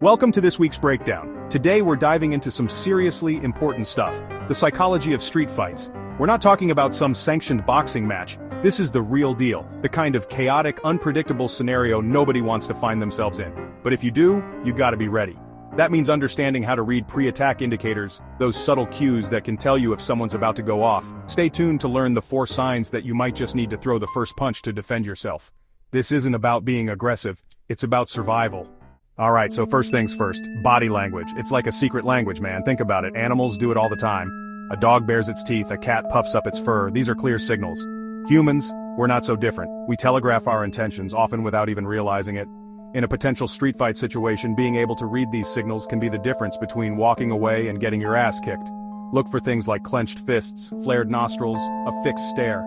Welcome to this week's breakdown. Today we're diving into some seriously important stuff, the psychology of street fights. We're not talking about some sanctioned boxing match. This is the real deal, the kind of chaotic, unpredictable scenario nobody wants to find themselves in. But if you do, you gotta be ready. That means understanding how to read pre-attack indicators, those subtle cues that can tell you if someone's about to go off. Stay tuned to learn the 4 signs that you might just need to throw the first punch to defend yourself. This isn't about being aggressive, it's about survival. Alright, so first things first, body language. It's like a secret language, man. Think about it. Animals do it all the time. A dog bares its teeth, a cat puffs up its fur. These are clear signals. Humans, we're not so different. We telegraph our intentions, often without even realizing it. In a potential street fight situation, being able to read these signals can be the difference between walking away and getting your ass kicked. Look for things like clenched fists, flared nostrils, a fixed stare.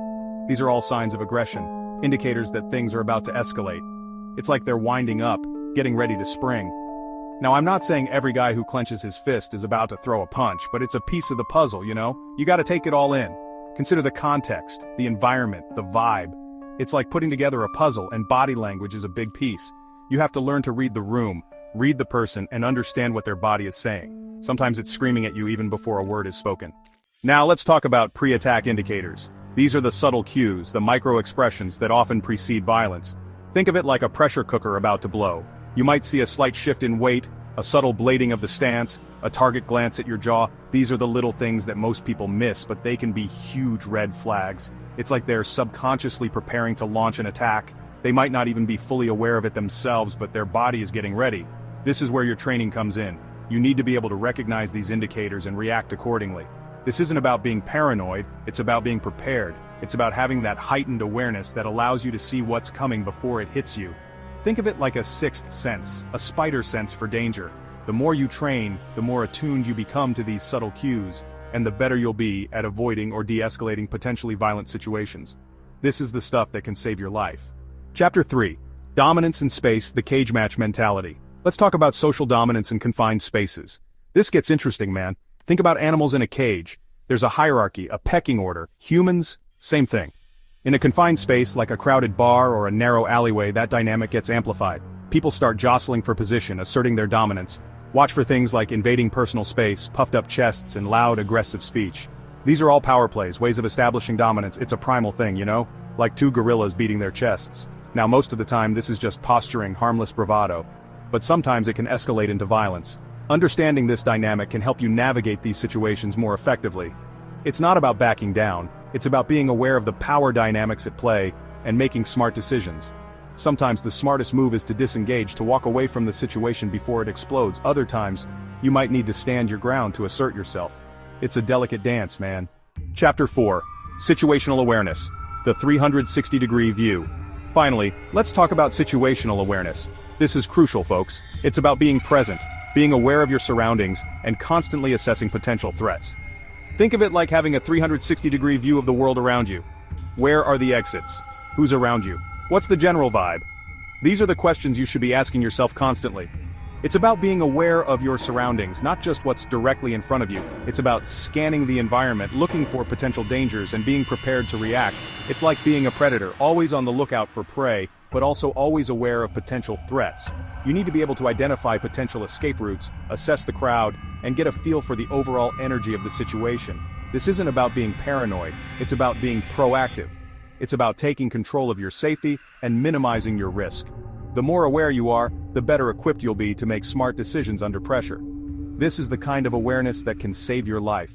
These are all signs of aggression, indicators that things are about to escalate. It's like they're winding up, getting ready to spring. Now, I'm not saying every guy who clenches his fist is about to throw a punch, but it's a piece of the puzzle, you know? You gotta take it all in. Consider the context, the environment, the vibe. It's like putting together a puzzle, and body language is a big piece. You have to learn to read the room, read the person, and understand what their body is saying. Sometimes it's screaming at you even before a word is spoken. Now let's talk about pre-attack indicators. These are the subtle cues, the micro-expressions that often precede violence. Think of it like a pressure cooker about to blow. You might see a slight shift in weight, a subtle blading of the stance, a target glance at your jaw. These are the little things that most people miss, but they can be huge red flags. It's like they're subconsciously preparing to launch an attack. They might not even be fully aware of it themselves, but their body is getting ready. This is where your training comes in. You need to be able to recognize these indicators and react accordingly. This isn't about being paranoid, it's about being prepared. It's about having that heightened awareness that allows you to see what's coming before it hits you. Think of it like a sixth sense, a spider sense for danger. The more you train, the more attuned you become to these subtle cues, and the better you'll be at avoiding or de-escalating potentially violent situations. This is the stuff that can save your life. Chapter 3. Dominance in Space, the Cage Match Mentality. Let's talk about social dominance in confined spaces. This gets interesting, man. Think about animals in a cage. There's a hierarchy, a pecking order. Humans, same thing. In a confined space, like a crowded bar or a narrow alleyway, that dynamic gets amplified. People start jostling for position, asserting their dominance. Watch for things like invading personal space, puffed up chests, and loud, aggressive speech. These are all power plays, ways of establishing dominance. It's a primal thing, you know? Like 2 gorillas beating their chests. Now, most of the time, this is just posturing, harmless bravado. But sometimes it can escalate into violence. Understanding this dynamic can help you navigate these situations more effectively. It's not about backing down. It's about being aware of the power dynamics at play and making smart decisions. Sometimes the smartest move is to disengage, to walk away from the situation before it explodes. Other times, you might need to stand your ground to assert yourself. It's a delicate dance, man. Chapter 4. Situational Awareness. The 360-degree view. Finally, let's talk about situational awareness. This is crucial, folks. It's about being present, being aware of your surroundings, and constantly assessing potential threats. Think of it like having a 360-degree view of the world around you. Where are the exits? Who's around you? What's the general vibe? These are the questions you should be asking yourself constantly. It's about being aware of your surroundings, not just what's directly in front of you. It's about scanning the environment, looking for potential dangers, and being prepared to react. It's like being a predator, always on the lookout for prey, but also always aware of potential threats. You need to be able to identify potential escape routes, assess the crowd, and get a feel for the overall energy of the situation. This isn't about being paranoid, it's about being proactive. It's about taking control of your safety and minimizing your risk. The more aware you are, the better equipped you'll be to make smart decisions under pressure. This is the kind of awareness that can save your life.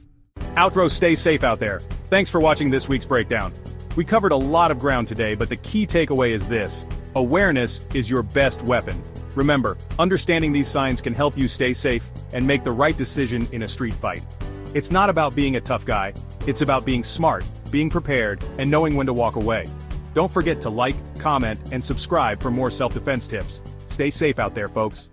Outro, stay safe out there. Thanks for watching this week's breakdown. We covered a lot of ground today, but the key takeaway is this: awareness is your best weapon. Remember, understanding these signs can help you stay safe and make the right decision in a street fight. It's not about being a tough guy, it's about being smart, being prepared, and knowing when to walk away. Don't forget to like, comment, and subscribe for more self-defense tips. Stay safe out there, folks.